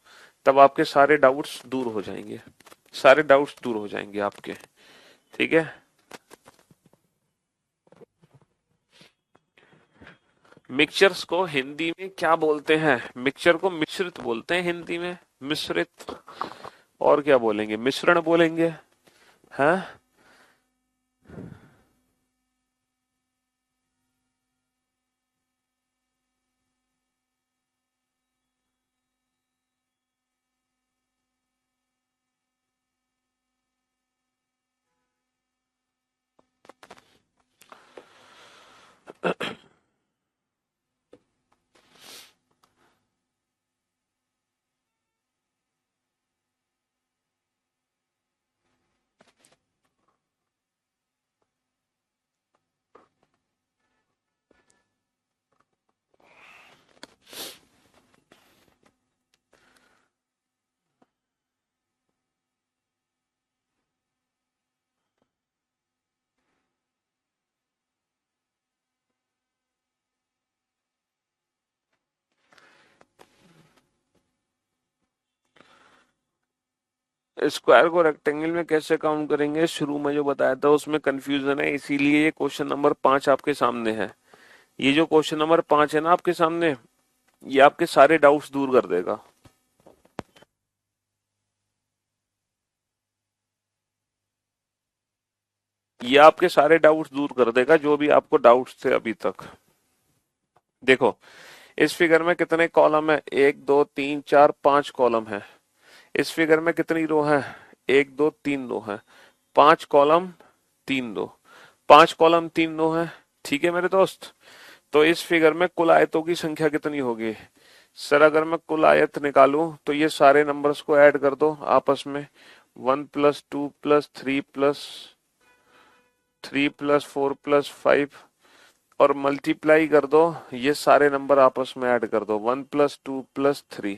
तब आपके सारे डाउट्स दूर हो जाएंगे, सारे डाउट्स दूर हो जाएंगे आपके, ठीक है। मिक्सचर्स को हिंदी में क्या बोलते हैं, मिक्सचर को मिश्रित बोलते हैं हिंदी में, मिश्रित। और क्या बोलेंगे, मिश्रण बोलेंगे, हैं। स्क्वायर को रेक्टेंगल में कैसे काउंट करेंगे, शुरू में जो बताया था उसमें कंफ्यूजन है, इसीलिए ये क्वेश्चन नंबर 5 आपके सामने है। ये जो क्वेश्चन नंबर 5 है ना आपके सामने, ये आपके सारे डाउट्स दूर कर देगा। ये आपके सारे डाउट्स दूर कर देगा जो भी आपको डाउट्स थे अभी तक। देखो इस फिगर में कितने कॉलम है, 1 2 3 4 5 कॉलम है। इस फिगर में कितनी रो है, 1 2 3 रो है, 5 कॉलम 3 रो, 5 कॉलम 3 रो है, ठीक है मेरे दोस्त। तो इस फिगर में कुल आयतों की संख्या कितनी होगी, सर अगर मैं कुल आयत निकालूं तो ये सारे नंबर्स को ऐड कर दो आपस में, 1 + 2 + 3 + 4 + 5 और मल्टीप्लाई कर दो, ये सारे नंबर आपस में ऐड कर दो, 1 + 2 + 3।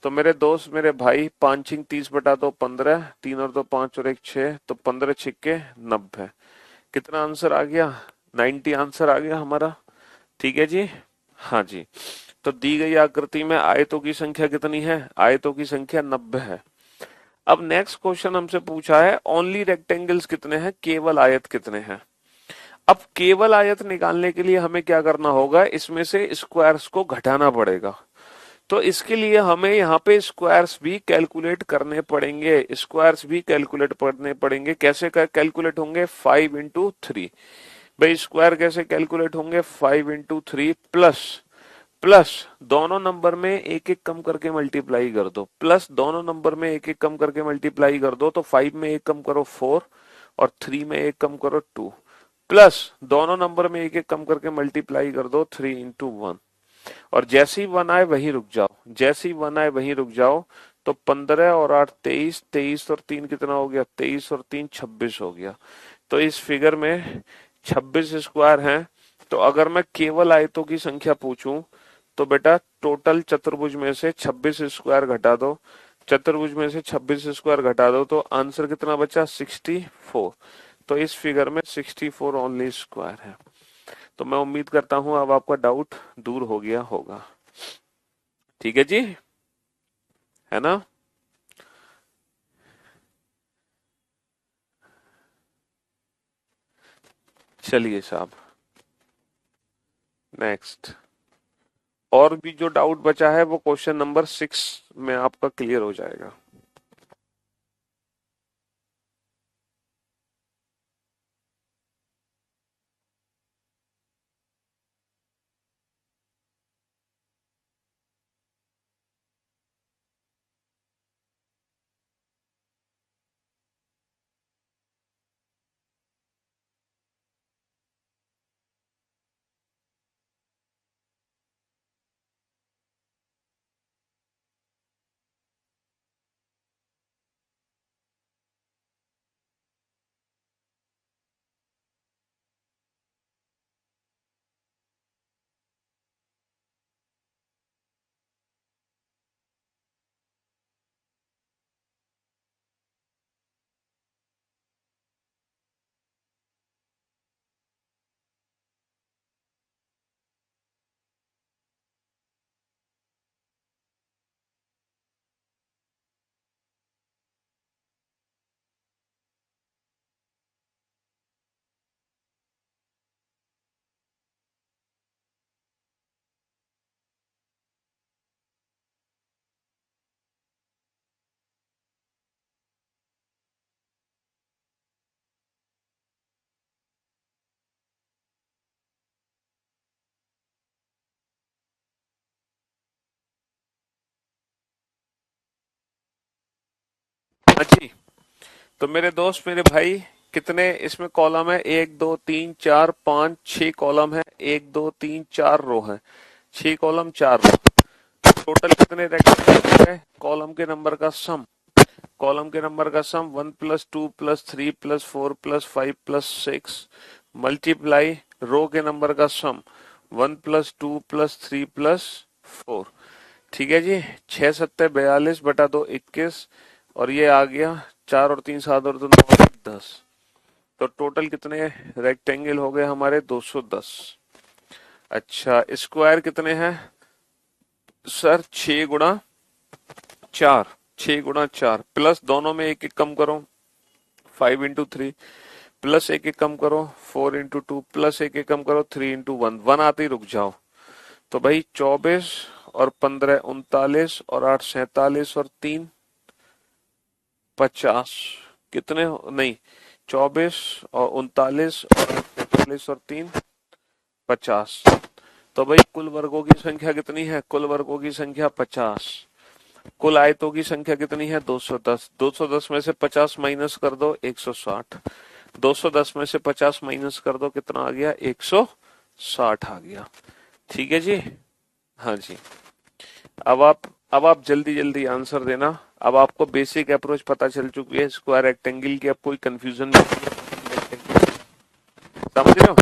तो मेरे दोस्त मेरे भाई 5×30/2 15, 3 और 2 5 और 1 6, तो 15×6 = 90। कितना आंसर आ गया, 90 आंसर आ गया हमारा, ठीक है जी। हाँ जी, तो दी गई आकृति में आयतों की संख्या कितनी है, आयतों की संख्या 90 है। अब नेक्स्ट क्वेश्चन हमसे पूछा है ओनली रेक्टेंगल्स कितने हैं, केवल आयत कितने हैं। अब केवल आयत निकालने के लिए हमें क्या करना होगा, इसमें से स्क्वायर्स को घटाना पड़ेगा। तो इसके लिए हमें यहाँ पे स्क्वायर्स भी कैलकुलेट करने पड़ेंगे, स्क्वायर्स भी कैलकुलेट करने पड़ेंगे। कैसे कैलकुलेट होंगे, 5×3। भाई स्क्वायर कैसे कैलकुलेट होंगे, 5×3 प्लस प्लस दोनों नंबर में एक एक कम करके मल्टीप्लाई कर दो, प्लस दोनों नंबर में एक एक कम करके मल्टीप्लाई कर दो, तो 5 में एक कम करो 4, और 3 में एक कम करो 2, प्लस दोनों नंबर में एक एक कम करके मल्टीप्लाई कर दो 3 इंटू 1, और जैसे ही 1 आए वहीं रुक जाओ, जैसे ही 1 आए वहीं रुक जाओ। तो 15 और 8 23, 23 और 3 कितना हो गया, 23 और 3 26 हो गया। तो इस फिगर में 26 स्क्वायर हैं। तो अगर मैं केवल आयतों की संख्या पूछूं तो बेटा टोटल चतुर्भुज में से 26 स्क्वायर घटा दो, चतुर्भुज में से 26 स्क्वायर घटा दो तो आंसर कितना बचा, 64। तो इस फिगर में 64 ओनली स्क्वायर है। तो मैं उम्मीद करता हूं अब आपका डाउट दूर हो गया होगा। ठीक है जी, है ना। चलिए साहब, नेक्स्ट। और भी जो डाउट बचा है वो क्वेश्चन नंबर 6 में आपका क्लियर हो जाएगा। हाँ जी, तो मेरे दोस्त मेरे भाई, कितने इसमें कॉलम है, 1 2 3 4 5 6 कॉलम है, 1 2 3 4 रो है, 6 कॉलम 4 रो। टोटल कितने रेक्टेंगल है, कॉलम के नंबर का सम, कॉलम के नंबर का sum 1 plus 2 plus 3 plus 4 plus 5 plus 6 multiply row के नंबर का सम 1 प्लस 2 प्लस 3 प्लस 4। ठीक है जी, 6 7 42 बटा 2 21, और ये आ गया 4 और 3 7 और 2 9 10। तो टोटल कितने रेक्टेंगल हो गए हमारे, 210। अच्छा, स्क्वायर कितने हैं सर, 6 गुणा 4, 6 गुणा 4, प्लस दोनों में एक एक कम करो 5 इंटू 3, प्लस एक एक कम करो 4 इंटू 2, प्लस एक एक कम करो 3 इंटू 1, 1 आते ही रुक जाओ। तो भाई 24 और 15 39 और 8 47 और 3 50, कितने नहीं, 24 और 39 और 47 और 3 50। तो भाई कुल वर्गों की संख्या कितनी है, कुल वर्गों की संख्या 50। कुल आयतों की संख्या कितनी है, 210। 210 में से 50 माइनस कर दो 160, 210 में से 50 माइनस कर दो कितना आ गया, 160 आ गया। ठीक है जी, हाँ जी। अब आप जल्दी जल्दी आंसर देना। अब आपको बेसिक अप्रोच पता चल चुकी है स्क्वायर रेक्टेंगल की, अब कोई कंफ्यूजन नहीं है, समझ रहे हो।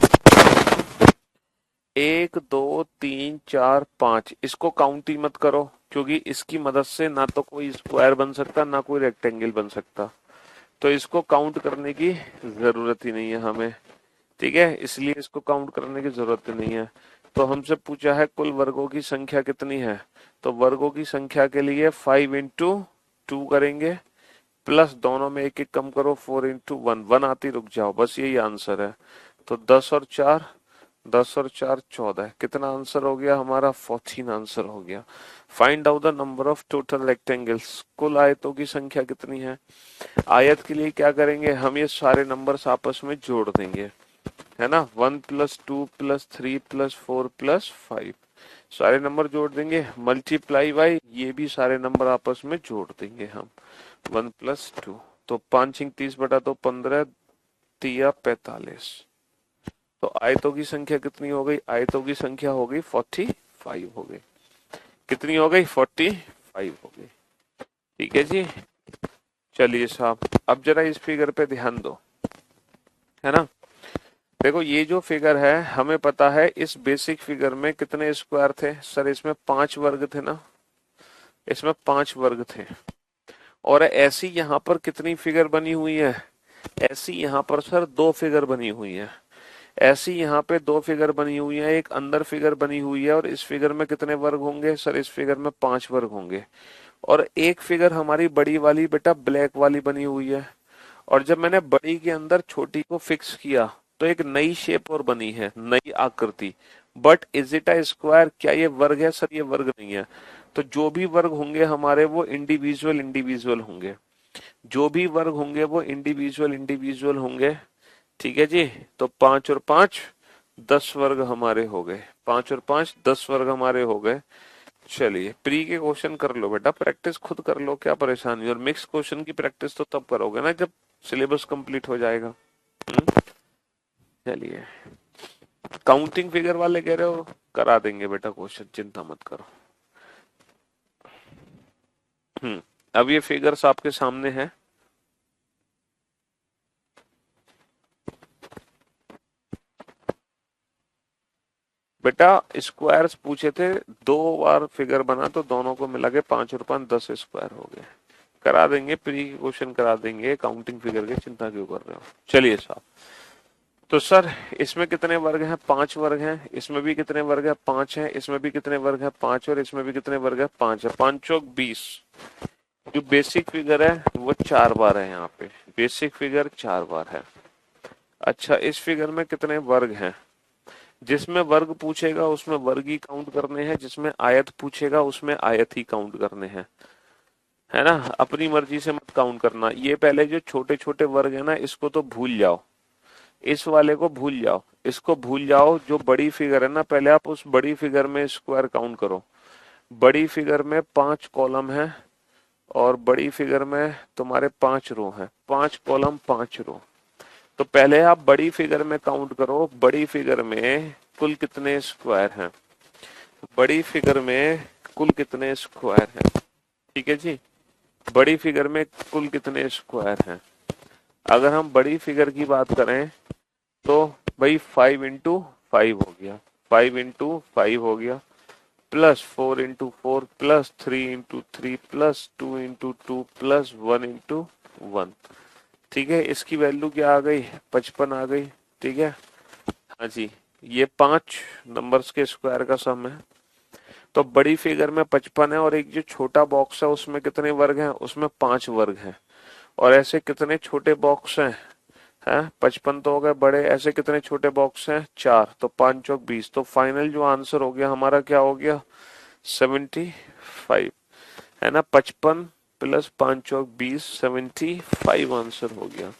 1 2 3 4 5, इसको काउंट ही मत करो क्योंकि इसकी मदद से ना तो कोई स्क्वायर बन सकता ना कोई रेक्टेंगल बन सकता, तो इसको काउंट करने की जरूरत ही नहीं है हमें। ठीक है, इसलिए इसको काउंट करने की जरूरत नहीं है। तो हमसे पूछा है कुल वर्गों की संख्या कितनी है, तो वर्गों की संख्या के लिए 5 इंटू 2 करेंगे, प्लस दोनों में एक एक कम करो 4 इंटू 1, 1 आती रुक जाओ, बस यही आंसर है। तो 10 और 4, 10 और 4 14, कितना आंसर हो गया हमारा, 14 आंसर हो गया। Find out the number of total rectangles, कुल आयतों की संख्या कितनी है। आयत के लिए क्या करेंगे, हम ये सारे नंबर्स आपस में जोड़ देंगे, है ना। 1 प्लस 2 प्लस 3 प्लस 4 प्लस 5, सारे नंबर जोड़ देंगे, मल्टीप्लाई बाई ये भी सारे नंबर आपस में जोड़ देंगे हम, 1 प्लस 2। तो 5 इंक 30 बटा 2 15, तिया 45। तो आयतों की संख्या कितनी हो गई? आयतों की संख्या हो गई 45 हो गई। कितनी हो गई? 45 हो गई। ठीक है जी। चलिए साहब, अब जरा इस फिगर पे ध्यान दो, है ना। देखो ये जो फिगर है, हमें पता है इस बेसिक फिगर में कितने स्क्वायर थे सर? इसमें 5 वर्ग थे ना, इसमें 5 वर्ग थे। और ऐसी यहाँ पर कितनी फिगर बनी हुई है? ऐसी यहाँ पर सर 2 फिगर बनी हुई है। ऐसी यहाँ पे 2 फिगर बनी हुई है, एक अंदर फिगर बनी हुई है। और इस फिगर में कितने वर्ग होंगे सर? इस फिगर में 5 वर्ग होंगे। और एक फिगर हमारी बड़ी वाली बेटा ब्लैक वाली बनी हुई है। और जब मैंने बड़ी के अंदर छोटी को फिक्स किया तो एक नई शेप और बनी है, नई आकृति। But is it a square? क्या ये वर्ग है सर? ये वर्ग नहीं है। तो जो भी वर्ग होंगे हमारे वो इंडिविजुअल इंडिविजुअल होंगे। जो भी वर्ग होंगे वो इंडिविजुअल इंडिविजुअल होंगे। ठीक है जी। तो 5 और 5 10 वर्ग हमारे हो गए। 5 और 5 10 वर्ग हमारे हो गए। चलिए प्री के क्वेश्चन कर लो बेटा, प्रैक्टिस खुद कर लो, क्या परेशानी। और मिक्स क्वेश्चन की प्रैक्टिस तो तब करोगे ना जब सिलेबस कंप्लीट हो जाएगा। चलिए, काउंटिंग फिगर वाले कह रहे हो, करा देंगे बेटा क्वेश्चन, चिंता मत करो। अब ये फिगर्स आपके सामने है। बेटा स्क्वायर्स पूछे थे, 2 बार फिगर बना तो दोनों को मिला के 5 और 5 10 स्क्वायर हो गए। करा देंगे, प्री क्वेश्चन करा देंगे, काउंटिंग फिगर की चिंता क्यों कर रहे हो। चलिए साहब, तो सर इसमें कितने वर्ग हैं? 5 वर्ग हैं। इसमें भी कितने वर्ग है? 5 हैं। इसमें भी कितने वर्ग है? 5। और इसमें भी कितने वर्ग है? 5 है। 5 चौक 20। जो बेसिक फिगर है वो 4 बार है। यहाँ पे बेसिक फिगर 4 बार है। अच्छा, इस फिगर में कितने वर्ग हैं? जिसमें वर्ग पूछेगा उसमें वर्ग ही काउंट करने हैं, जिसमें आयत पूछेगा उसमें आयत ही काउंट करने हैं, है ना। अपनी मर्जी से मत काउंट करना। ये पहले जो छोटे छोटे वर्ग है ना, इसको तो भूल जाओ, इस वाले को भूल जाओ, इसको भूल जाओ। जो बड़ी फिगर है ना, पहले आप उस बड़ी फिगर में स्क्वायर काउंट करो। बड़ी फिगर में 5 कॉलम है और बड़ी फिगर में तुम्हारे 5 रो हैं। 5 कॉलम 5 रो। तो पहले आप बड़ी फिगर में काउंट करो, बड़ी फिगर में कुल कितने स्क्वायर हैं। बड़ी फिगर में कुल कितने स्क्वायर हैं? ठीक है जी। बड़ी फिगर में कुल कितने स्क्वायर हैं? अगर हम बड़ी फिगर की बात करें तो भाई 5 इंटू 5 हो गया, 5 इंटू 5 हो गया, plus 4 into 4 plus 3 into 3 plus 2 into 2 plus 1 into 1। ठीक है, इसकी वैल्यू क्या आ गई? 55 आ गई। ठीक है, हाँ जी, ये 5 नंबर्स के स्क्वायर का सम है। तो बड़ी फिगर में 55 है और एक जो छोटा बॉक्स है उसमें कितने वर्ग हैं? उसमें 5 वर्ग हैं। और ऐसे कितने छोटे बॉक्स हैं? 55 तो हो गए बड़े, ऐसे कितने छोटे बॉक्स हैं? 4। तो 5 चौक 20। तो फाइनल जो आंसर हो गया हमारा क्या हो गया? 75, है ना। 55 प्लस 5 चौक 20, 75 आंसर हो गया,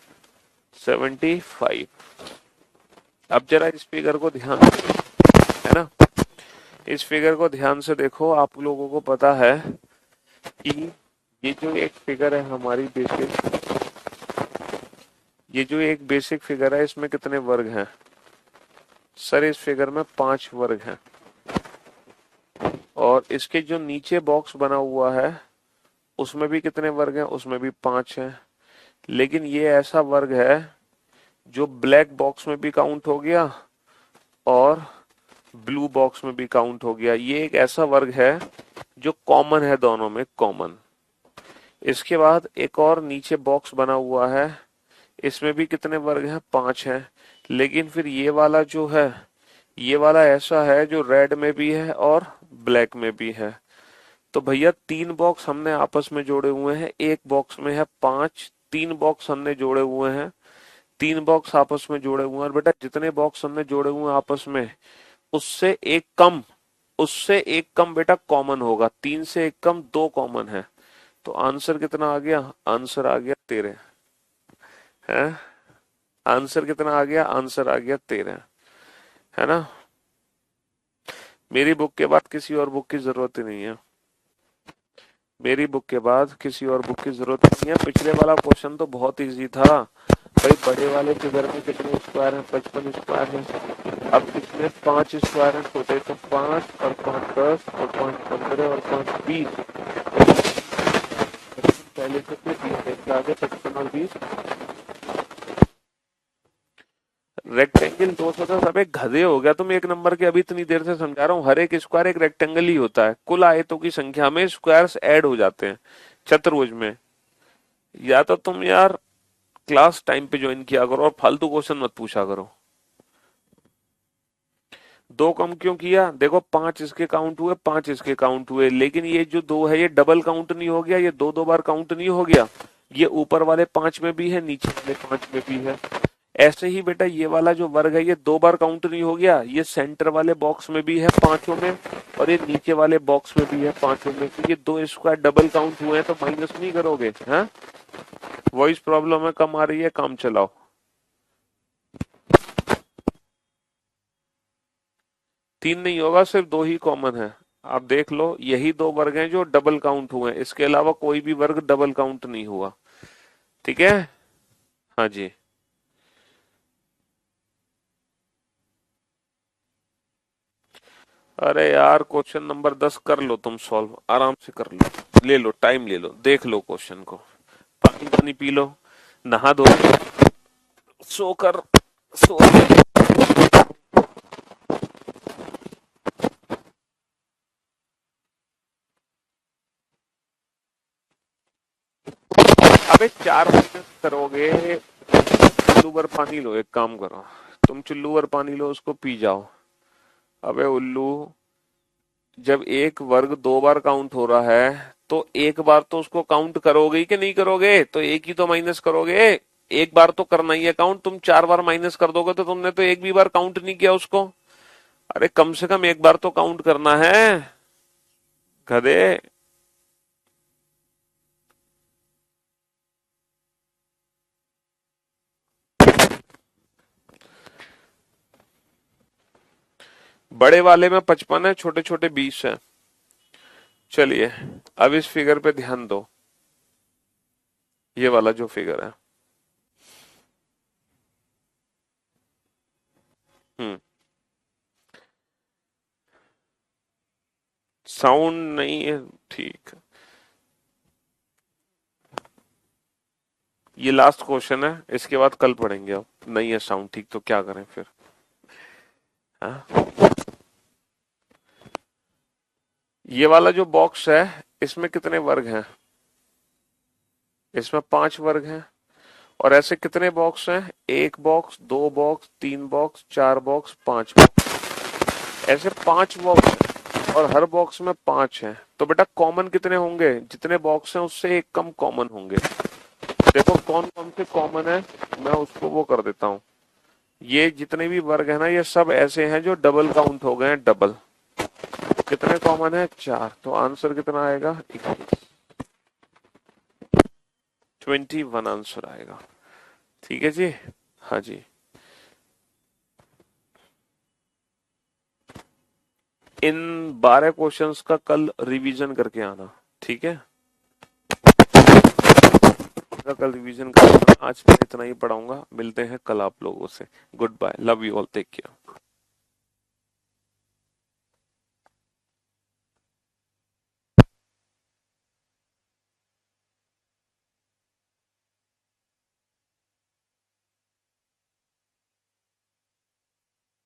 75। अब जरा इस फिगर को ध्यान से, है ना, इस फिगर को ध्यान से देखो। आप लोगों को पता है कि ये जो एक फिगर है हमारी बेसिक, ये जो एक बेसिक फिगर है इसमें कितने वर्ग हैं सर? इस फिगर में 5 वर्ग हैं। और इसके जो नीचे बॉक्स बना हुआ है उसमें भी कितने वर्ग हैं? उसमें भी 5 हैं। लेकिन ये ऐसा वर्ग है जो ब्लैक बॉक्स में भी काउंट हो गया और ब्लू बॉक्स में भी काउंट हो गया। ये एक ऐसा वर्ग है जो कॉमन है, दोनों में कॉमन। इसके बाद एक और नीचे बॉक्स बना हुआ है, इसमें भी कितने वर्ग हैं? 5 हैं। लेकिन फिर ये वाला जो है, ये वाला ऐसा है जो रेड में भी है और ब्लैक में भी है। तो भैया 3 बॉक्स हमने आपस में जोड़े हुए हैं, एक बॉक्स में है 5, 3 बॉक्स हमने जोड़े हुए हैं, 3 बॉक्स आपस में जोड़े हुए हैं। और बेटा जितने बॉक्स हमने जोड़े हुए हैं आपस में, उससे एक कम, उससे एक कम बेटा कॉमन होगा। 3 से एक कम 2 कॉमन है। तो आंसर कितना आ गया? आंसर आ गया 13, है। आंसर कितना आ गया? आंसर आ गया 13, है ना। मेरी बुक के बाद किसी और बुक की जरूरत ही नहीं है। मेरी बुक के बाद किसी और बुक की जरूरत नहीं है। पिछले वाला क्वेश्चन तो बहुत इजी था, भाई बड़े वाले फिगर में कितने स्क्वायर हैं? 55 स्क्वायर है। अब इसमें 5 स्क्वायर हैं छोटे, तो 5 और 5 10 और 5 15 और 5 20। पहले से 20 आगे 55 और 20 रेक्टेंगल 210। अब एक गधे हो गया तुम, एक नंबर के अभी इतनी देर से समझा रहा हूँ। हर एक स्क्वायर एक रेक्टेंगल ही होता है। कुल आयतों की संख्या में स्क्वायर्स ऐड हो जाते हैं चतुर्भुज में। या तो तुम यार क्लास टाइम पे ज्वाइन किया करो और फालतू क्वेश्चन मत पूछा करो। 2 कम क्यों किया? देखो 5 इसके काउंट हुए, 5 इसके काउंट हुए, लेकिन ये जो 2 है ये डबल काउंट नहीं हो गया, ये दो दो बार काउंट नहीं हो गया। ये ऊपर वाले 5 में भी है, नीचे वाले 5 में भी है। ऐसे ही बेटा ये वाला जो वर्ग है ये 2 बार काउंट नहीं हो गया, ये सेंटर वाले बॉक्स में भी है 5 में, और ये नीचे वाले बॉक्स में भी है 5 में। तो ये 2 स्क्वायर डबल काउंट हुए हैं, तो माइनस नहीं करोगे? हाँ, वॉइस प्रॉब्लम है, कम आ रही है, काम चलाओ। 3 नहीं होगा, सिर्फ 2 ही कॉमन है। आप देख लो, यही 2 वर्ग हैं जो डबल काउंट हुए हैं, इसके अलावा कोई भी वर्ग डबल काउंट नहीं हुआ। ठीक है, हाँ जी। अरे यार क्वेश्चन नंबर 10 कर लो तुम सॉल्व, आराम से कर लो, ले लो टाइम, ले लो, देख लो क्वेश्चन को, पानी पानी पी लो, नहा धो लो, सोकर सो लो। अबे 4 माइनस करोगे, चुल्लू भर पानी लो, एक काम करो, तुम चुल्लू भर पानी लो, उसको पी जाओ। अबे उल्लू, जब एक वर्ग 2 बार काउंट हो रहा है तो एक बार तो उसको काउंट करोगे ही कि नहीं करोगे? तो एक ही तो माइनस करोगे, एक बार तो करना ही है काउंट। तुम 4 बार माइनस कर दोगे तो तुमने तो एक भी बार काउंट नहीं किया उसको। अरे कम से कम एक बार तो काउंट करना है, गधे। बड़े वाले में 55 है, छोटे छोटे 20 है। चलिए अब इस फिगर पे ध्यान दो, ये वाला जो फिगर है। हम्म, साउंड नहीं है, ठीक है। ये लास्ट क्वेश्चन है, इसके बाद कल पढ़ेंगे। अब नहीं है साउंड ठीक तो क्या करें फिर? हाँ, ये वाला जो बॉक्स है इसमें कितने वर्ग हैं? इसमें 5 वर्ग हैं। और ऐसे कितने बॉक्स हैं? 1 box, 2 box, 3 box, 4 box, 5 box. ऐसे 5 बॉक्स हैं और हर बॉक्स में 5 हैं। तो बेटा कॉमन कितने होंगे? जितने बॉक्स हैं उससे एक कम कॉमन होंगे। देखो कौन कौन से कॉमन है, मैं उसको वो कर देता हूँ। ये जितने भी वर्ग है ना, ये सब ऐसे हैं जो डबल काउंट हो गए हैं, डबल। कितने कॉमन है? 4। तो आंसर कितना आएगा? 21, 21 आंसर आएगा। ठीक है जी, हाँ जी। इन 12 क्वेश्चंस का कल रिवीजन करके आना, ठीक है? कल रिवीजन करना, आज मैं इतना ही पढ़ाऊंगा। मिलते हैं कल आप लोगों से। Good bye, love you all, take care.